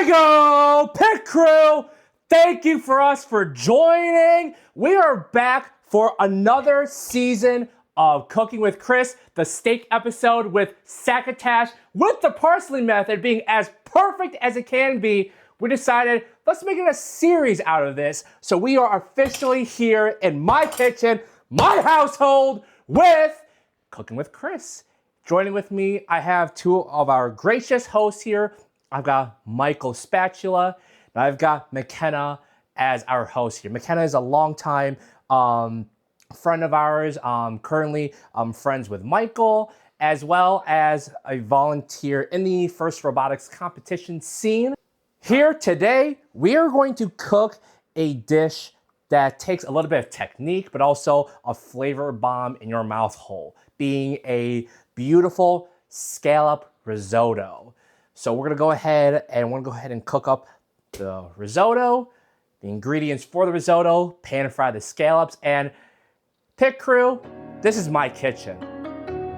go, Pit Crew! Thank you for joining. We are back for another season of Cooking with Chris, the steak episode with Succotash, with the parsley method being as perfect as it can be. We decided, let's make it a series out of this. So we are officially here in my kitchen, my household, with Cooking with Chris. Joining with me, I have two of our gracious hosts here. I've got Michael Spatula, and I've got Makenna as our host here. Makenna is a longtime friend of ours. Currently, I'm friends with Michael, as well as a volunteer in the first robotics competition scene. Here today, we are going to cook a dish that takes a little bit of technique, but also a flavor bomb in your mouth hole, being a beautiful scallop risotto. So we're gonna go ahead and cook up the risotto, the ingredients for the risotto, pan fry the scallops, and Pit Crew, this is my kitchen.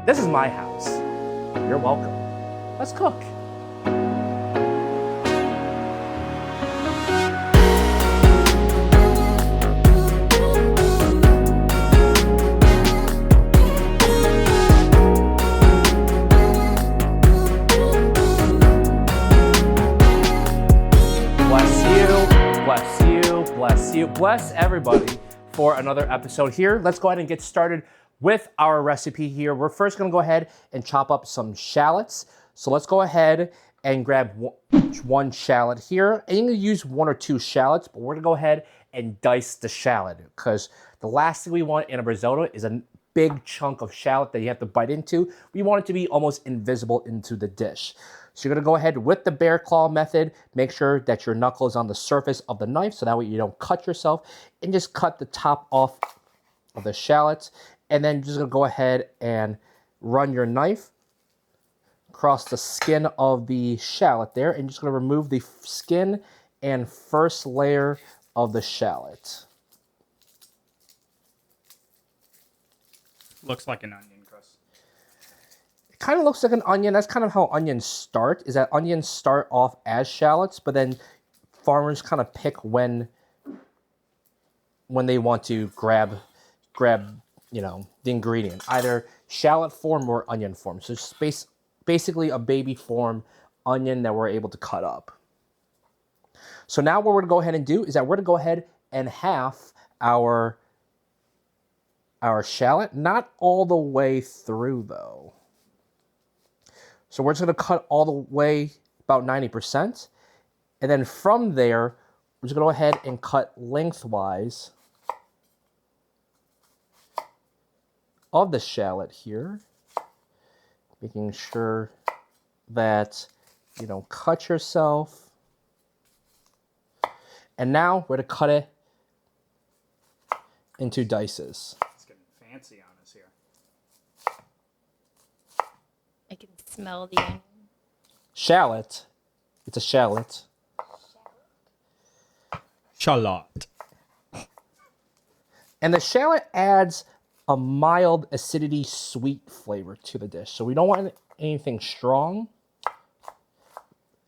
This is my house. You're welcome. Let's cook. Bless everybody for another episode here. Let's go ahead and get started with our recipe here. We're first gonna go ahead and chop up some shallots. So let's go ahead and grab one shallot here. And you can use one or two shallots, but we're gonna go ahead and dice the shallot because the last thing we want in a risotto is a big chunk of shallot that you have to bite into. We want it to be almost invisible into the dish. So you're gonna go ahead with the bear claw method, make sure that your knuckle is on the surface of the knife so that way you don't cut yourself, and just cut the top off of the shallots. And then you're just gonna go ahead and run your knife across the skin of the shallot there, and you're just gonna remove the skin and first layer of the shallot. Looks like an onion crust. Kind of looks like an onion. That's kind of how onions start, is that onions start off as shallots, but then farmers kind of pick when they want to grab you know, the ingredient, either shallot form or onion form. So it's basically a baby form onion that we're able to cut up. So now what we're gonna go ahead and do is that we're gonna go ahead and half our shallot, not all the way through though. So we're just gonna cut all the way about 90%. And then from there, we're just gonna go ahead and cut lengthwise of the shallot here, making sure that you don't cut yourself. And now we're gonna cut it into dices. It's getting fancy on us here. I can smell the onion. Shallot. It's a shallot. Shallot. And the shallot adds a mild acidity, sweet flavor to the dish. So we don't want anything strong.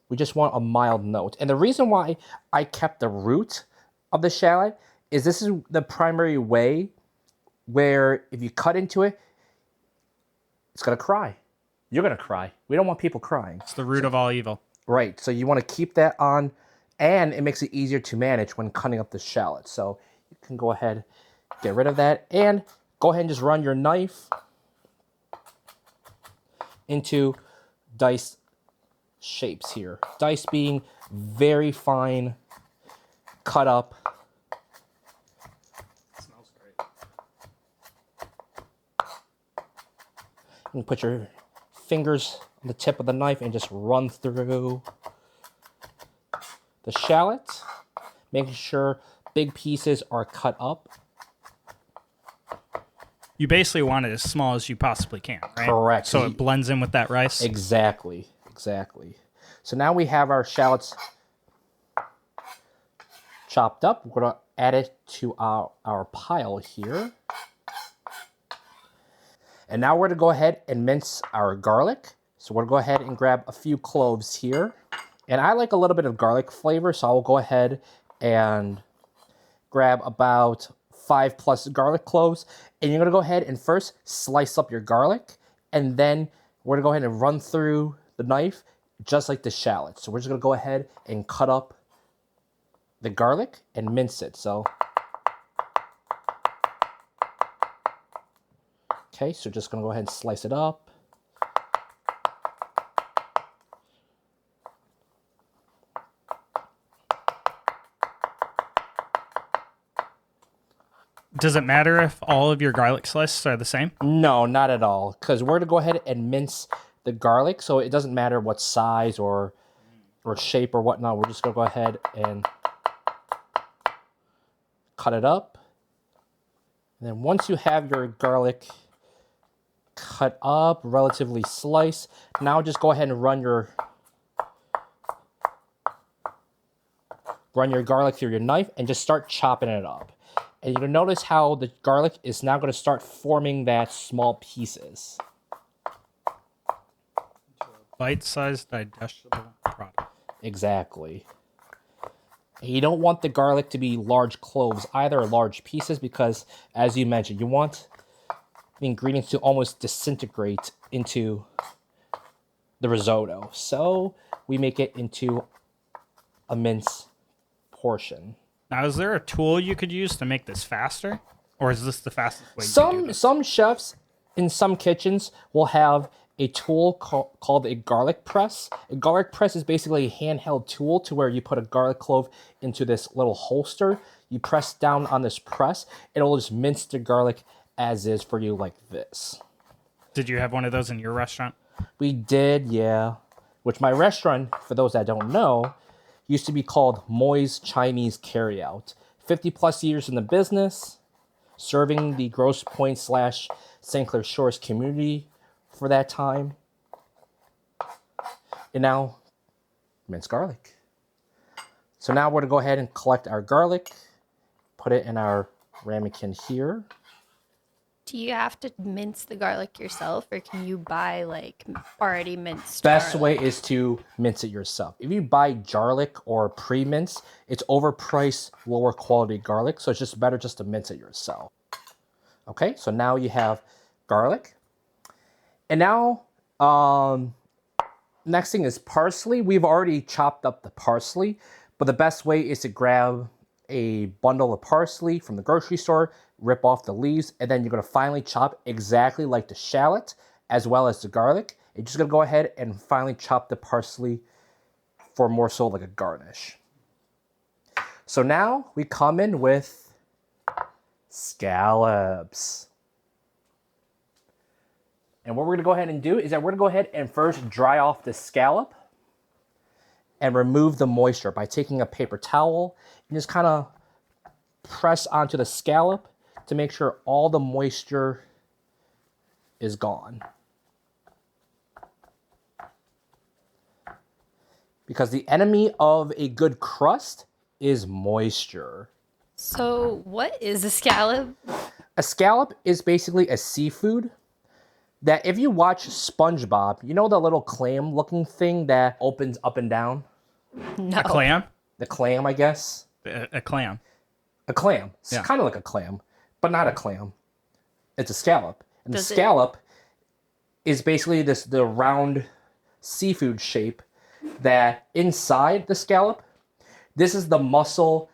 We just want a mild note. And the reason why I kept the root of the shallot is this is the primary way where if you cut into it, it's gonna cry. You're gonna cry. We don't want people crying. It's the root of all evil. Right, so you want to keep that on, and it makes it easier to manage when cutting up the shallot. So you can go ahead, get rid of that, and go ahead and just run your knife into dice shapes here. Dice being very fine, cut up. It smells great. You can put your fingers on the tip of the knife and just run through the shallot, making sure big pieces are cut up. You basically want it as small as you possibly can, right? Correct. So it blends in with that rice? Exactly. So now we have our shallots chopped up. We're going to add it to our pile here. And now we're going to go ahead and mince our garlic. So we're going to go ahead and grab a few cloves here. And I like a little bit of garlic flavor, so I'll go ahead and grab about 5+ garlic cloves. And you're going to go ahead and first slice up your garlic. And then we're going to go ahead and run through the knife just like the shallots. So we're just going to go ahead and cut up the garlic and mince it. So, okay, so just going to go ahead and slice it up. Does it matter if all of your garlic slices are the same? No, not at all. Because we're going to go ahead and mince the garlic. So it doesn't matter what size or shape or whatnot. We're just going to go ahead and cut it up. And then once you have your garlic cut up, relatively sliced, now just go ahead and run your garlic through your knife and just start chopping it up. And you're going to notice how the garlic is now going to start forming that small pieces. Bite-sized digestible product. Exactly. And you don't want the garlic to be large cloves either, or large pieces, because as you mentioned, you want the ingredients to almost disintegrate into the risotto. So we make it into a mince portion. Now, is there a tool you could use to make this faster? Or is this the fastest way you do this? Some chefs in some kitchens will have a tool called a garlic press. A garlic press is basically a handheld tool to where you put a garlic clove into this little holster. You press down on this press, it'll just mince the garlic as is for you like this. Did you have one of those in your restaurant? We did, yeah. Which my restaurant, for those that don't know, used to be called Moy's Chinese Carryout. 50+ years in the business, serving the Grosse Pointe / St. Clair Shores community for that time. And now, minced garlic. So now we're going to go ahead and collect our garlic, put it in our ramekin here. Do you have to mince the garlic yourself, or can you buy like already minced Best garlic? way is to mince it yourself. If you buy garlic or pre-minced, it's overpriced, lower quality garlic, so it's just better just to mince it yourself. Okay, so now you have garlic. And now, next thing is parsley. We've already chopped up the parsley, but the best way is to grab a bundle of parsley from the grocery store, rip off the leaves, and then you're going to finely chop exactly like the shallot as well as the garlic. You're just going to go ahead and finely chop the parsley for more so like a garnish. So now we come in with scallops. And what we're going to go ahead and do is that we're going to go ahead and first dry off the scallop and remove the moisture by taking a paper towel and just kind of press onto the scallop to make sure all the moisture is gone. Because the enemy of a good crust is moisture. So, what is a scallop? A scallop is basically a seafood that if you watch SpongeBob, you know the little clam looking thing that opens up and down? No. A clam? The clam, I guess. A clam. A clam. It's Yeah. kind of like a clam, but not a clam. It's a scallop. And Does the it- scallop is basically the round seafood shape that inside the scallop, this is the muscle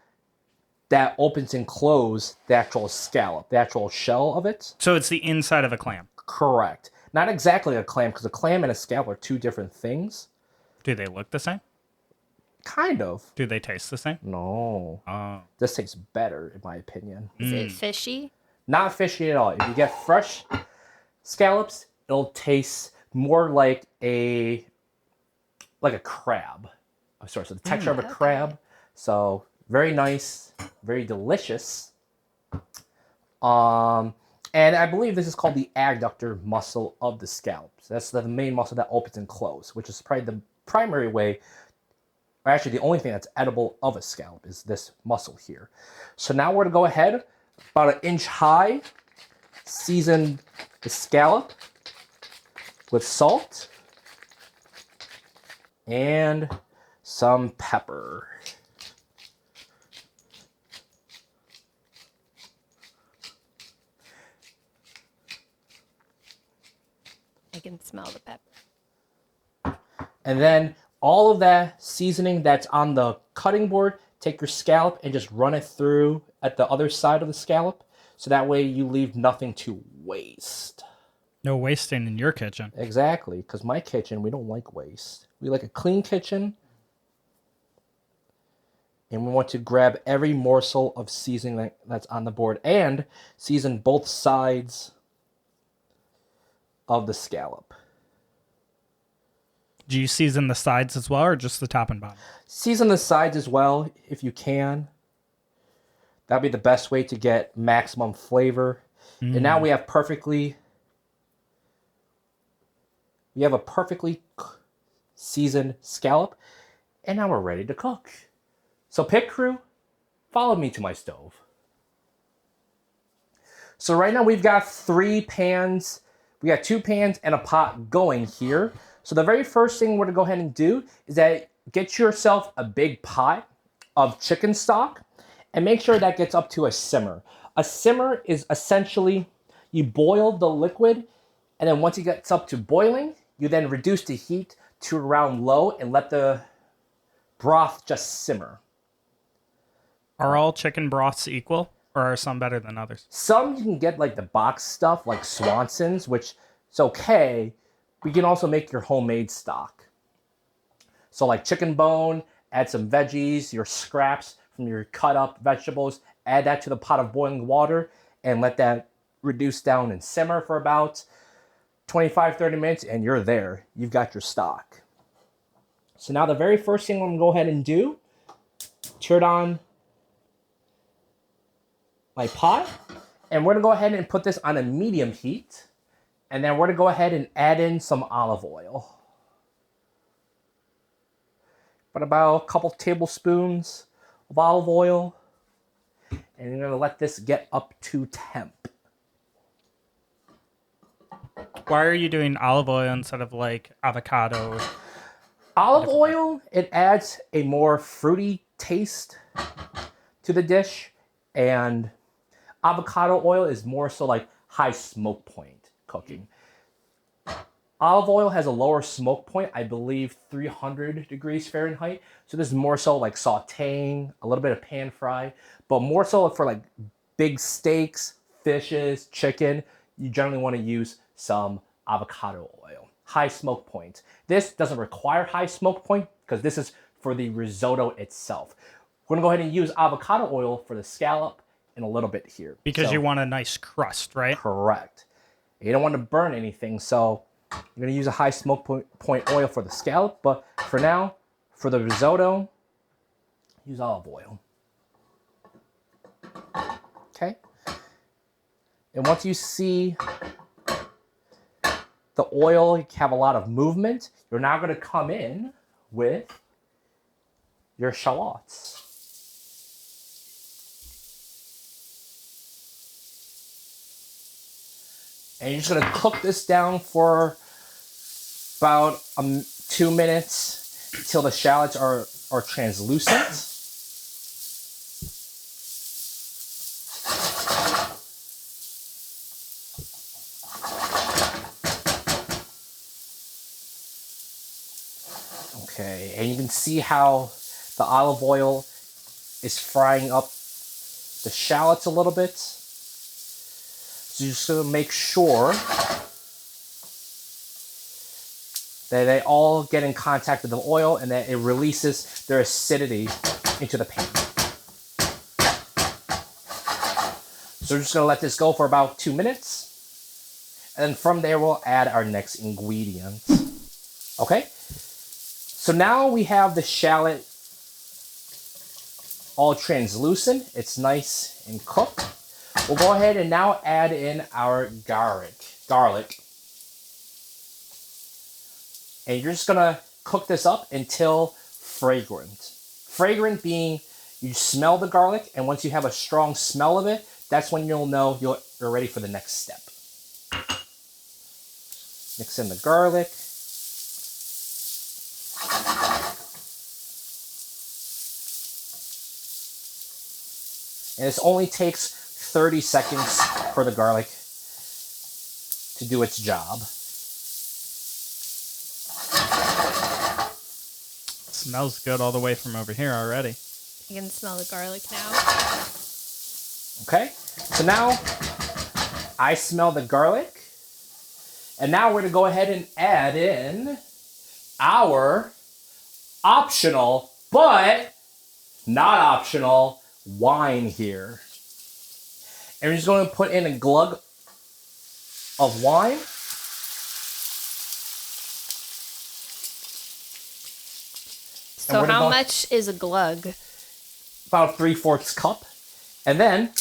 that opens and closes the actual scallop, the actual shell of it. So it's the inside of a clam. Correct. Not exactly a clam, because a clam and a scallop are two different things. Do they look the same? Kind of. Do they taste the same? No. Oh. This tastes better, in my opinion. Is it fishy? Not fishy at all. If you get fresh scallops, it'll taste more like a crab. Oh, sorry, so the texture of a okay. crab. So very nice, very delicious. And I believe this is called the adductor muscle of the scallop. So that's the main muscle that opens and closes, which is probably the primary way, or actually the only thing that's edible of a scallop is this muscle here. So now we're gonna go ahead, about 1 inch high, season the scallop with salt and some pepper. I can smell the pepper. And then all of that seasoning that's on the cutting board, take your scallop and just run it through at the other side of the scallop. So that way you leave nothing to waste. No wasting in your kitchen. Exactly, because my kitchen, we don't like waste. We like a clean kitchen. And we want to grab every morsel of seasoning that's on the board and season both sides of the scallop. Do you season the sides as well, or just the top and bottom? Season the sides as well if you can. That'd be the best way to get maximum flavor. And now we have a perfectly seasoned scallop. And now we're ready to cook. So pit crew, follow me to my stove. So right now we've got 3 pans. We got 2 pans and a pot going here. So the very first thing we're gonna go ahead and do is that get yourself a big pot of chicken stock and make sure that gets up to a simmer. A simmer is essentially you boil the liquid, and then once it gets up to boiling, you then reduce the heat to around low and let the broth just simmer. Are all chicken broths equal, or are some better than others? Some you can get like the box stuff, like Swanson's, which is okay. We can also make your homemade stock. So like chicken bone, add some veggies, your scraps from your cut up vegetables, add that to the pot of boiling water and let that reduce down and simmer for about 25-30 minutes and you're there. You've got your stock. So now the very first thing I'm gonna go ahead and do, turn on my pot, and we're gonna go ahead and put this on a medium heat, and then we're gonna go ahead and add in some olive oil. But about a couple tablespoons of olive oil, and you're gonna let this get up to temp. Why are you doing olive oil instead of like avocado? Olive oil, it adds a more fruity taste to the dish, and avocado oil is more so like high smoke point cooking. Olive oil has a lower smoke point, I believe 300 degrees Fahrenheit. So this is more so like sauteing, a little bit of pan fry, but more so for like big steaks, fishes, chicken, you generally want to use some avocado oil. High smoke point. This doesn't require high smoke point because this is for the risotto itself. We're gonna go ahead and use avocado oil for the scallop in a little bit here. Because you want a nice crust, right? Correct. You don't want to burn anything, so you're gonna use a high smoke point oil for the scallop, but for now, for the risotto, use olive oil. Okay? And once you see the oil have a lot of movement, you're now gonna come in with your shallots. And you're just gonna cook this down for about 2 minutes until the shallots are translucent. Okay, and you can see how the olive oil is frying up the shallots a little bit. So you're just gonna make sure that they all get in contact with the oil and that it releases their acidity into the pan. So we're just gonna let this go for about 2 minutes. And then from there, we'll add our next ingredient. Okay? So now we have the shallot all translucent. It's nice and cooked. We'll go ahead and now add in our garlic. And you're just gonna cook this up until fragrant. Fragrant being you smell the garlic, and once you have a strong smell of it, that's when you'll know you're ready for the next step. Mix in the garlic. And this only takes 30 seconds for the garlic to do its job. Smells good all the way from over here already. You can smell the garlic now. Okay, so now I smell the garlic. And now we're gonna go ahead and add in our optional, but not optional, wine here. And we're just going to put in a glug of wine. So how much is a glug? About 3/4 cup. And then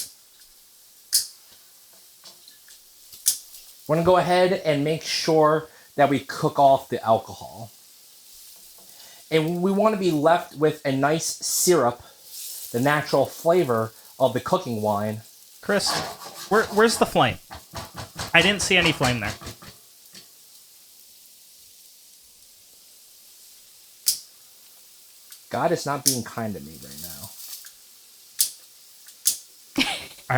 we're going to go ahead and make sure that we cook off the alcohol. And we want to be left with a nice syrup, the natural flavor of the cooking wine. Chris, where's the flame? I didn't see any flame there. God is not being kind to me right now.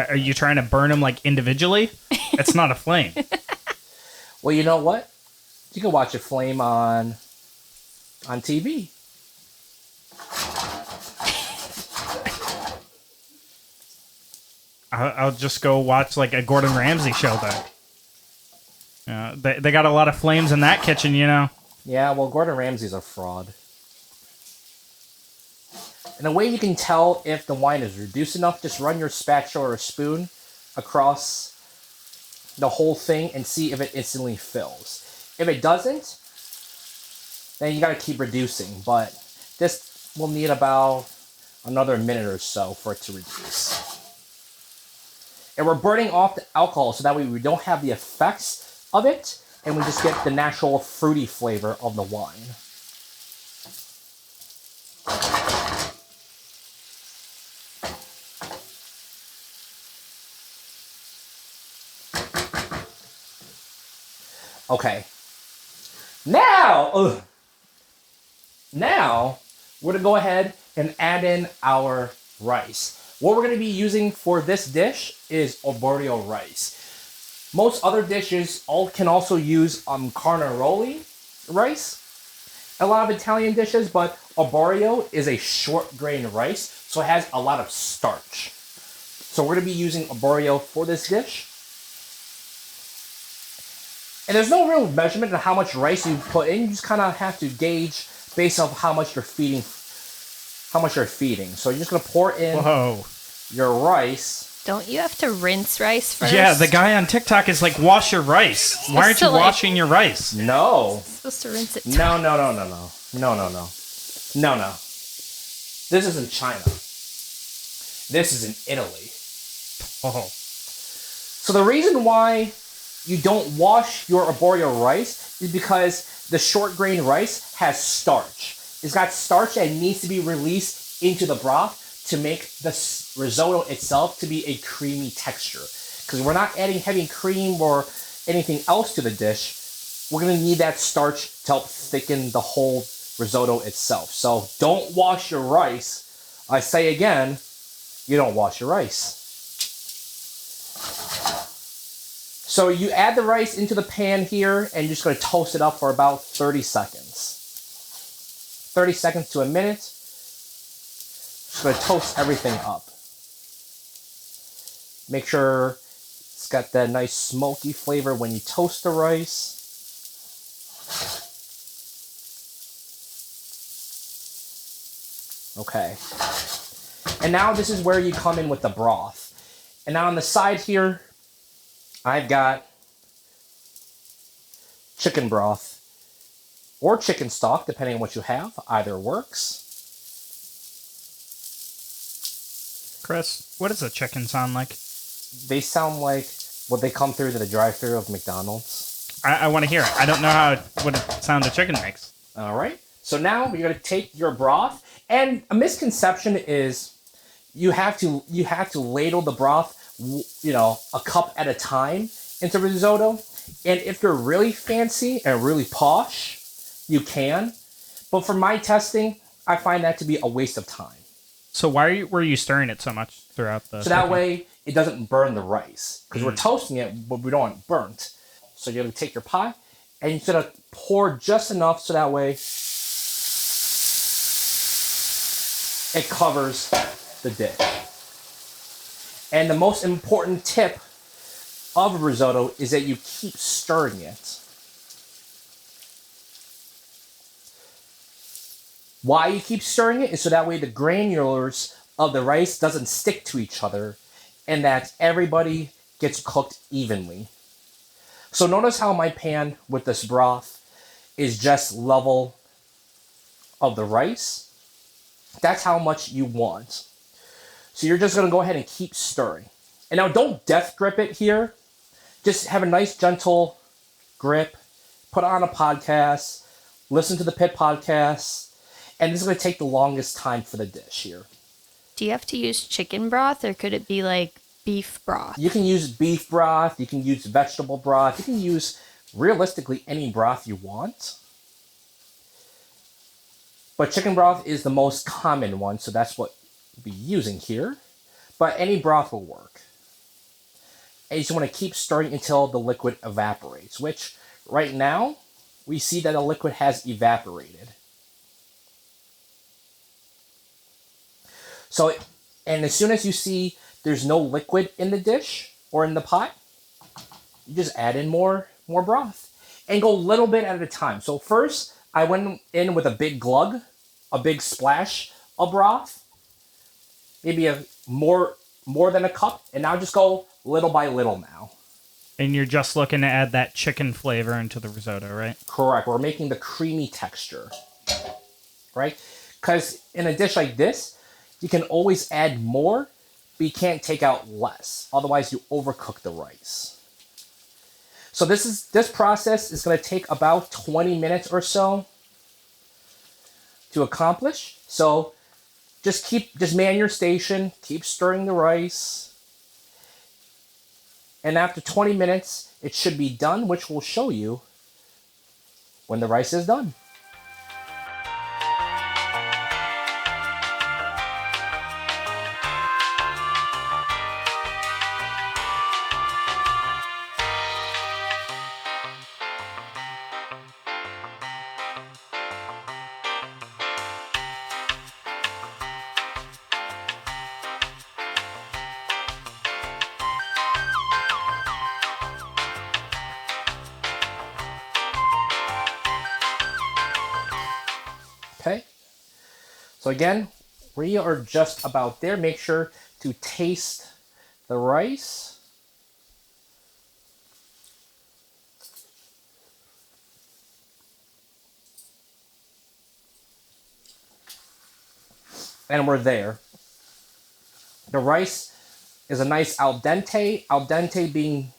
Are you trying to burn them like individually? It's not a flame. Well, you know what? You can watch a flame on TV. I'll just go watch like a Gordon Ramsay show then. They got a lot of flames in that kitchen, you know. Yeah, well, Gordon Ramsay's a fraud. And the way you can tell if the wine is reduced enough, just run your spatula or spoon across the whole thing and see if it instantly fills. If it doesn't, then you gotta keep reducing. But this will need about another minute or so for it to reduce. And we're burning off the alcohol so that way we don't have the effects of it, and we just get the natural fruity flavor of the wine. Okay. Now we're gonna go ahead and add in our rice. What we're gonna be using for this dish is arborio rice. Most other dishes can also use carnaroli rice. A lot of Italian dishes, but arborio is a short grain rice, so it has a lot of starch. So we're gonna be using arborio for this dish. And there's no real measurement of how much rice you put in. You just kind of have to gauge based on how much you're feeding. So you're just gonna pour in your rice. Don't you have to rinse rice first? Yeah, the guy on TikTok is like, wash your rice. Why aren't you washing your rice? No. You're supposed to rinse it. No. This isn't China. This is in Italy. Oh. So the reason why you don't wash your arborio rice is because the short grain rice has starch. It's got starch that needs to be released into the broth to make the risotto itself to be a creamy texture. Because we're not adding heavy cream or anything else to the dish. We're going to need that starch to help thicken the whole risotto itself. So don't wash your rice. I say again, you don't wash your rice. So you add the rice into the pan here, and you're just going to toast it up for about 30 seconds. 30 seconds to a minute. Just going to toast everything up. Make sure it's got that nice smoky flavor when you toast the rice. Okay. And now this is where you come in with the broth. And now on the side here, I've got chicken broth or chicken stock, depending on what you have. Either works. Chris, what does a chicken sound like? They sound like what they come through to the drive-thru of McDonald's. I want to hear it. I don't know what sound a chicken makes. All right. So now you're going to take your broth, and a misconception is you have to ladle the broth, a cup at a time into risotto. And if you're really fancy and really posh, you can. But for my testing, I find that to be a waste of time. So why were you stirring it so much throughout the? So that way it doesn't burn the rice. Because we're toasting it, but we don't want it burnt. So you're going to take your pot and you're going to pour just enough so that way it covers the dish. And the most important tip of a risotto is that you keep stirring it. Why you keep stirring it is so that way the granulars of the rice doesn't stick to each other and that everybody gets cooked evenly. So notice how my pan with this broth is just level of the rice. That's how much you want. So you're just going to go ahead and keep stirring. And now don't death grip it here. Just have a nice gentle grip. Put on a podcast. Listen to the Pit podcast. And this is going to take the longest time for the dish here. Do you have to use chicken broth or could it be like beef broth? You can use beef broth. You can use vegetable broth. You can use, realistically, any broth you want. But chicken broth is the most common one, so that's what we'll be using here. But any broth will work. And you just want to keep stirring until the liquid evaporates, which right now, we see that the liquid has evaporated. So, and as soon as you see there's no liquid in the dish or in the pot, you just add in more broth and go a little bit at a time. So first, I went in with a big glug, a big splash of broth, maybe more than a cup, and now just go little by little now. And you're just looking to add that chicken flavor into the risotto, right? Correct. We're making the creamy texture, right? Because in a dish like this, you can always add more, but you can't take out less. Otherwise, you overcook the rice. So this process is going to take about 20 minutes or so to accomplish. So just man your station, keep stirring the rice. And after 20 minutes, it should be done, which will show you when the rice is done. Okay, so again, we are just about there. Make sure to taste the rice. And we're there. The rice is a nice al dente being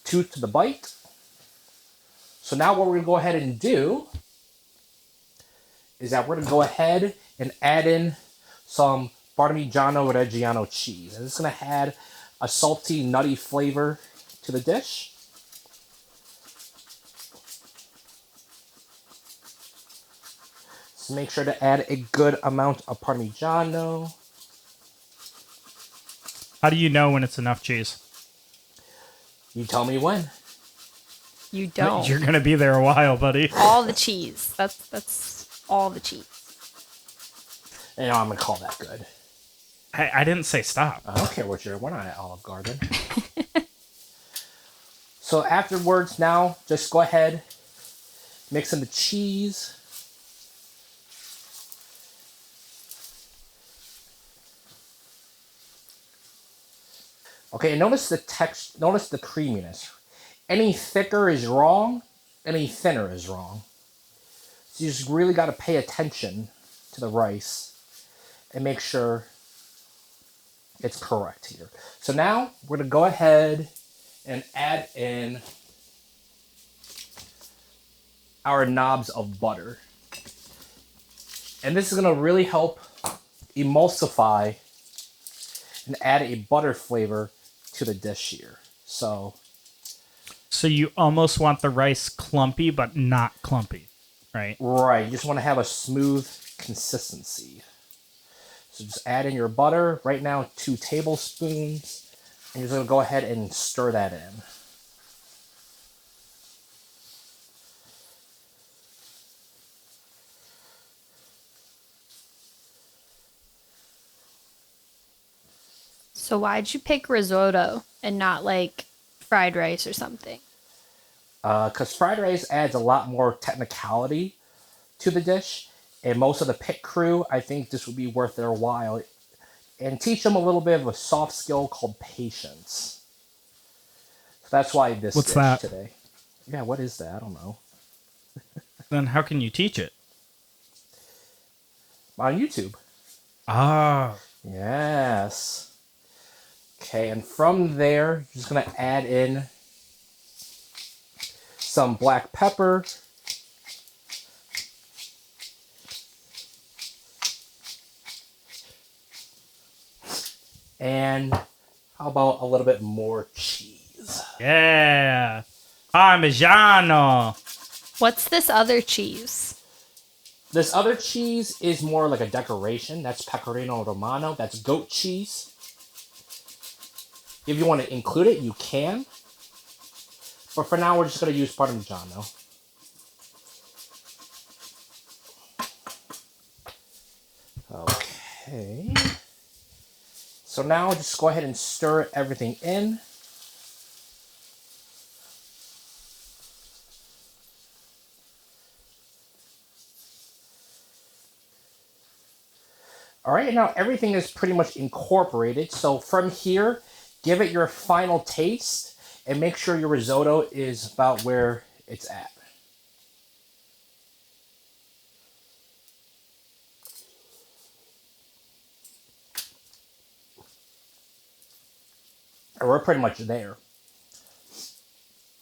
tooth to the bite. So now what we're going to go ahead and do is that we're going to go ahead and add in some Parmigiano Reggiano cheese. And it's going to add a salty, nutty flavor to the dish. So make sure to add a good amount of Parmigiano. How do you know when it's enough cheese? You tell me when. You don't. You're going to be there a while, buddy. All the cheese. That's all the cheese. And I'm going to call that good. I didn't say stop. I don't care what we're not at Olive Garden. So afterwards now, just go ahead, mix in the cheese. Okay, and notice the creaminess. Any thicker is wrong, any thinner is wrong. So you just really got to pay attention to the rice and make sure it's correct here. So now we're going to go ahead and add in our knobs of butter. And this is going to really help emulsify and add a butter flavor to the dish here. So you almost want the rice clumpy, but not clumpy, right? Right. You just want to have a smooth consistency. So So just add in your butter. Right now, 2 tablespoons. And you're just going to go ahead and stir that in. So why'd you pick risotto and not like fried rice or something? Because fried rice adds a lot more technicality to the dish. And most of the pit crew, I think this would be worth their while. And teach them a little bit of a soft skill called patience. So that's why this What's dish that? today. Yeah, what is that? I don't know. Then how can you teach it? On YouTube. Ah. Yes. Okay, and from there, you're just going to add in some black pepper. And how about a little bit more cheese? Yeah. Parmigiano. What's this other cheese? This other cheese is more like a decoration. That's pecorino romano. That's goat cheese. If you want to include it, you can. But for now, we're just going to use Parmigiano. Okay. So now just go ahead and stir everything in. All right, now everything is pretty much incorporated. So from here, give it your final taste and make sure your risotto is about where it's at. And we're pretty much there.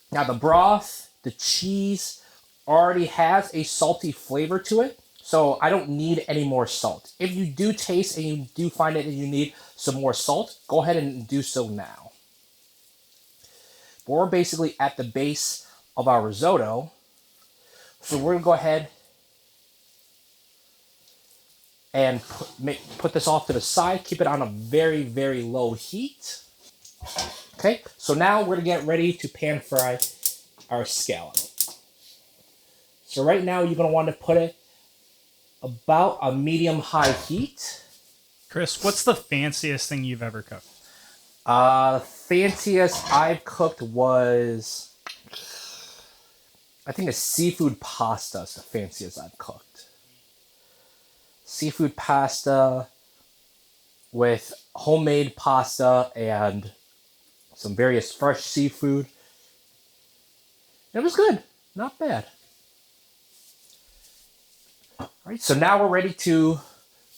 Now the broth, the cheese already has a salty flavor to it. So I don't need any more salt. If you do taste and you do find that you need some more salt, go ahead and do so now. But we're basically at the base of our risotto. So we're going to go ahead and put this off to the side. Keep it on a very, very low heat. Okay, so now we're going to get ready to pan fry our scallop. So right now you're going to want to put it about a medium-high heat. Chris, what's the fanciest thing you've ever cooked? The fanciest I've cooked was, I think a seafood pasta is the fanciest I've cooked. Seafood pasta with homemade pasta and some various fresh seafood. It was good, not bad. All right, so now we're ready to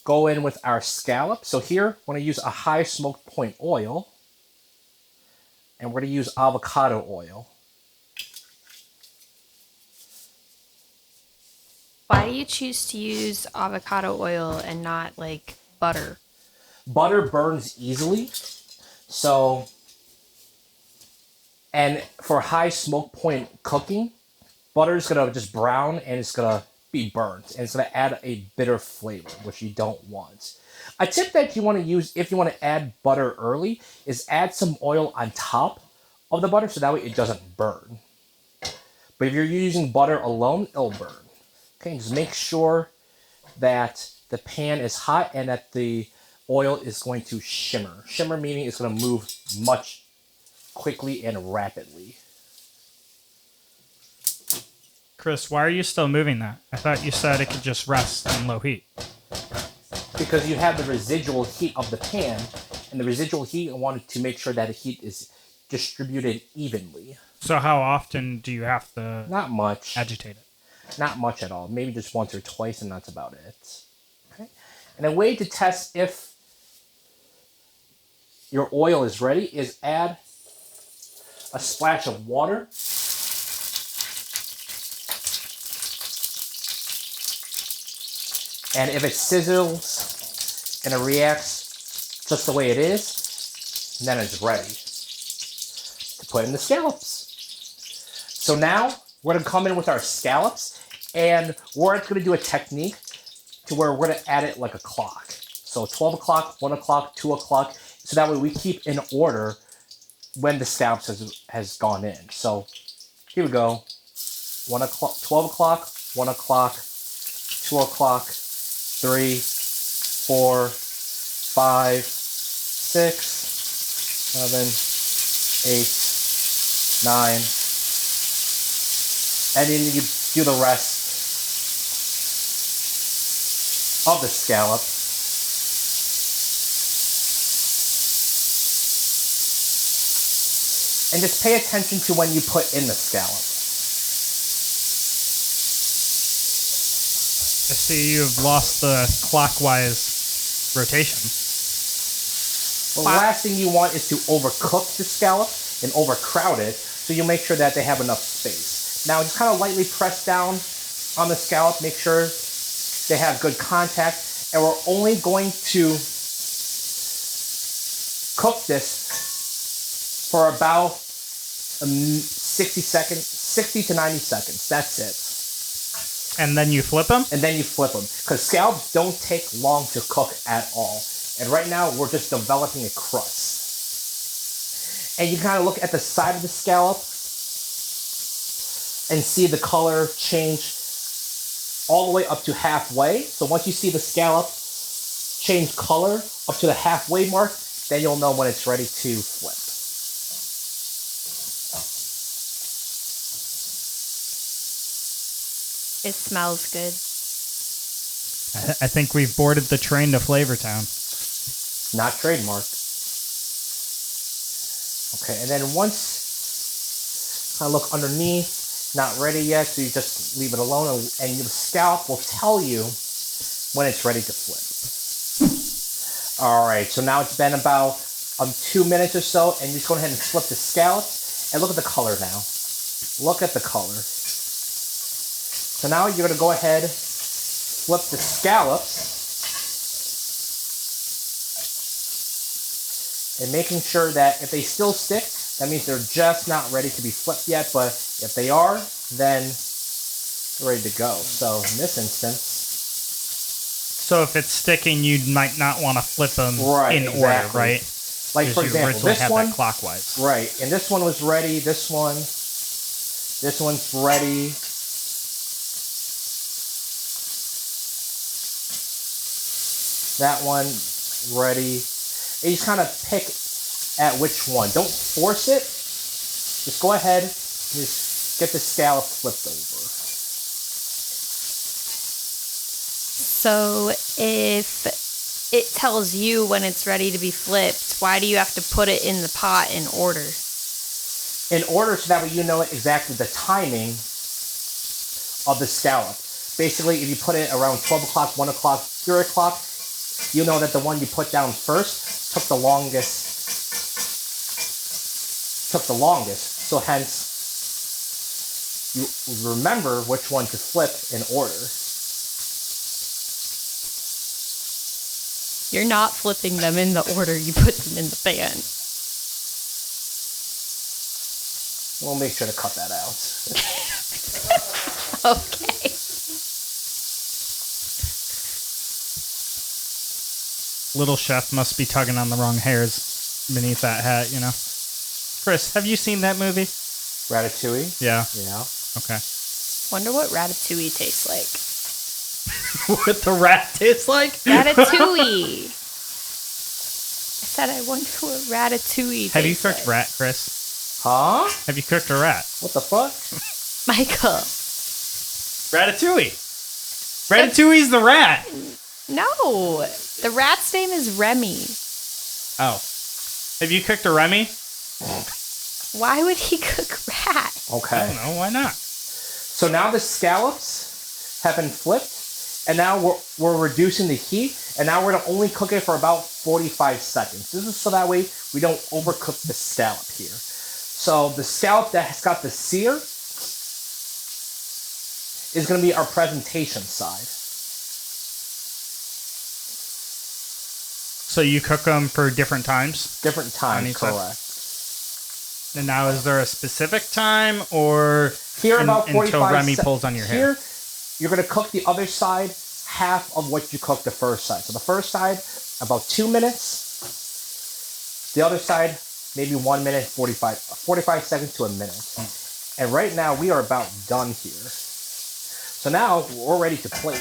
go in with our scallop. So here, we're going to use a high smoke point oil. And we're going to use avocado oil. Why do you choose to use avocado oil and not like butter? Butter burns easily. So, and for high smoke point cooking, butter is going to just brown and it's going to be burnt. And it's going to add a bitter flavor, which you don't want. A tip that you want to use if you want to add butter early is add some oil on top of the butter so that way it doesn't burn. But if you're using butter alone, it'll burn. Okay, just make sure that the pan is hot and that the oil is going to shimmer. Shimmer meaning it's going to move much quickly and rapidly. Chris, why are you still moving that? I thought you said it could just rest in low heat. Because you have the residual heat of the pan, and the residual heat, I wanted to make sure that the heat is distributed evenly. So how often do you have to Not much. agitate it? Not much at all. Maybe just once or twice, and that's about it. Okay. And a way to test if your oil is ready is add a splash of water. And if it sizzles and it reacts just the way it is, then it's ready to put in the scallops. So now we're going to come in with our scallops, and we're going to do a technique to where we're going to add it like a clock. So 12 o'clock, 1 o'clock, 2 o'clock. So that way we keep in order when the scallops has gone in. So here we go. 1 o'clock, 12 o'clock, 1 o'clock, 2 o'clock, 3, 4, 5, 6, 7, 8, 9, and then you do the rest of the scallop. And just pay attention to when you put in the scallop. I see you've lost the clockwise rotation. The last thing you want is to overcook the scallop and overcrowd it, so you make sure that they have enough space. Now just kind of lightly press down on the scallop, make sure they have good contact, and we're only going to cook this for about 60 to 90 seconds. That's it. And then you flip them? And then you flip them, because scallops don't take long to cook at all. And right now, we're just developing a crust. And you kind of look at the side of the scallop and see the color change all the way up to halfway. So once you see the scallop change color up to the halfway mark, then you'll know when it's ready to flip. It smells good. I think we've boarded the train to Flavortown. Not trademarked. Okay, and then once I look underneath, not ready yet, so you just leave it alone, and the scallop will tell you when it's ready to flip. All right, so now it's been about 2 minutes or so, and you just go ahead and flip the scallop, and look at the color now. Look at the color. So now you're gonna go ahead, flip the scallops, and making sure that if they still stick, that means they're just not ready to be flipped yet, but if they are, then they're ready to go. So in this instance... So if it's sticking, you might not want to flip them in order, right? Like for example, this one... clockwise. Right, and this one was ready, this one's ready. That one, ready. And you just kind of pick at which one. Don't force it. Just go ahead and just get the scallop flipped over. So if it tells you when it's ready to be flipped, why do you have to put it in the pot in order? In order so that way you know exactly the timing of the scallop. Basically, if you put it around 12 o'clock, 1 o'clock, 3 o'clock, you know that the one you put down first took the longest. So hence, you remember which one to flip in order. You're not flipping them in the order you put them in the pan. We'll make sure to cut that out. Okay. Little chef must be tugging on the wrong hairs beneath that hat, you know? Chris, have you seen that movie? Ratatouille? Yeah. Yeah. Okay. Wonder what ratatouille tastes like. What the rat tastes like? Ratatouille. I said I wonder what ratatouille tastes like. Have you cooked rat, Chris? Huh? Have you cooked a rat? What the fuck? Michael. Ratatouille. Ratatouille's the rat. No. The rat's name is Remy. Oh. Have you cooked a Remy? Why would he cook rat? Okay. I don't know. Why not? So now the scallops have been flipped, and now we're reducing the heat, and now we're gonna only cook it for about 45 seconds. This is so that way we don't overcook the scallop here. So the scallop that has got the sear is gonna be our presentation side. So you cook them for different times? Different times, correct. And now is there a specific time, or here about 45 until Remy pulls on your hair? Here, you're gonna cook the other side half of what you cooked the first side. So the first side, about 2 minutes. The other side, maybe 1 minute, 45 seconds to a minute. And right now, we are about done here. So now, we're ready to plate.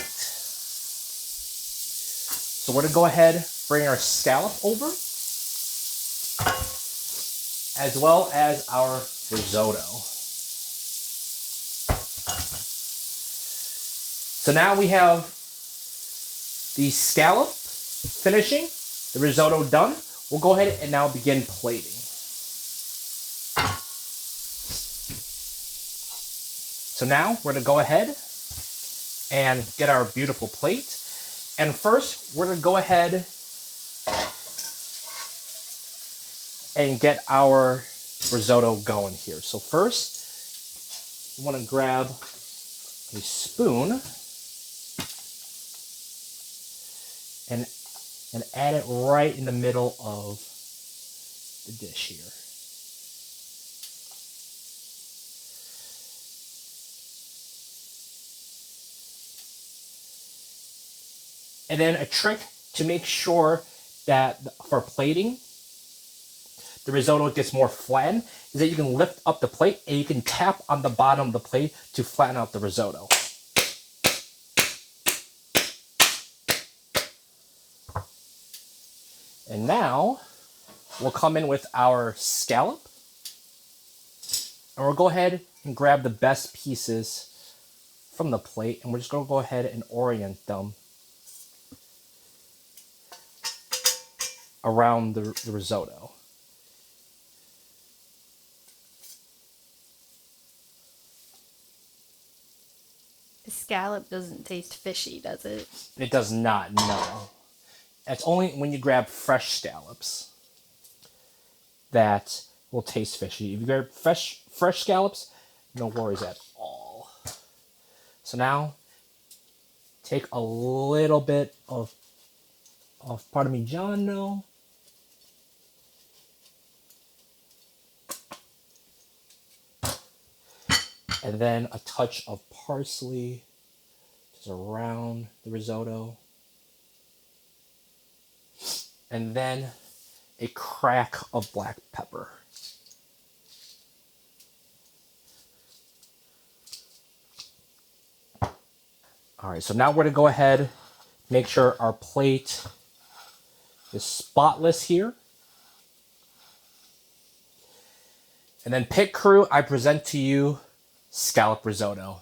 So we're gonna go ahead, bring our scallop over, as well as our risotto. So now we have the scallop finishing, the risotto done. We'll go ahead and now begin plating. So now we're gonna go ahead and get our beautiful plate. And first, we're gonna go ahead and get our risotto going here. So first, you wanna grab a spoon and add it right in the middle of the dish here. And then a trick to make sure that for plating, the risotto gets more flattened is that you can lift up the plate and you can tap on the bottom of the plate to flatten out the risotto. And now we'll come in with our scallop, and we'll go ahead and grab the best pieces from the plate, and we're just gonna go ahead and orient them around the risotto. The scallop doesn't taste fishy, does it? It does not, no. It's only when you grab fresh scallops that will taste fishy. If you grab fresh scallops, no worries at all. So now, take a little bit of Parmigiano. And then a touch of parsley just around the risotto. And then a crack of black pepper. All right, so now we're gonna go ahead, make sure our plate is spotless here. And then pit crew, I present to you scallop risotto.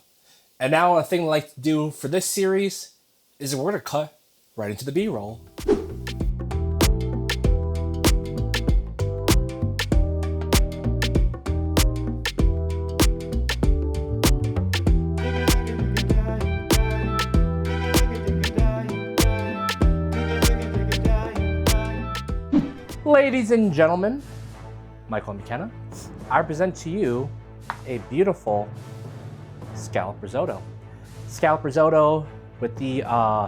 And now a thing I like to do for this series is we're gonna cut right into the B-roll. Ladies and gentlemen, Michael and Makenna, I present to you a beautiful scallop risotto. Scallop risotto with the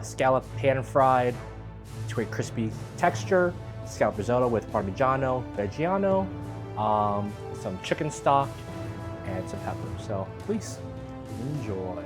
scallop pan fried to a crispy texture. Scallop risotto with Parmigiano Reggiano, some chicken stock, and some pepper. So please enjoy.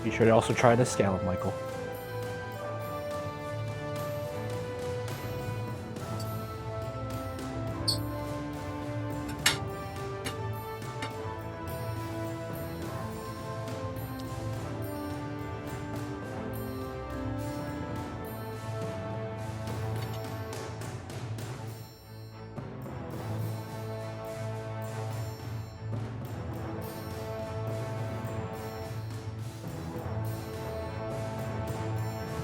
Be sure to also try the scallop, Michael.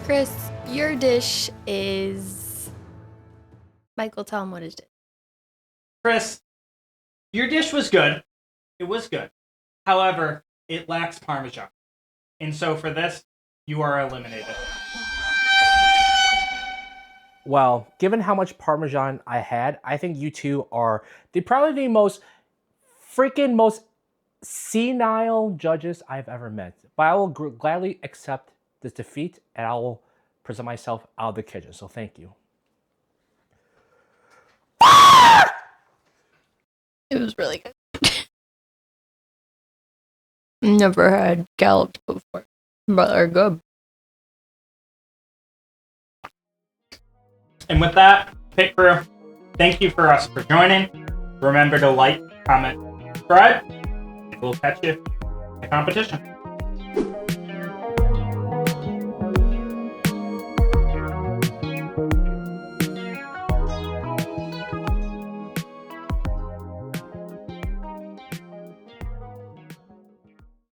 Chris, your dish is... Michael, tell him what it is. Chris, your dish was good. It was good. However, it lacks Parmesan. And so for this, you are eliminated. Well, given how much Parmesan I had, I think you two are probably the most senile judges I've ever met. But I will gladly accept this defeat, and I will present myself out of the kitchen. So thank you. It was really good. Never had scallops before, but they're good. And with that, Pit Crew, thank you for joining. Remember to like, comment, subscribe, and we'll catch you in the competition.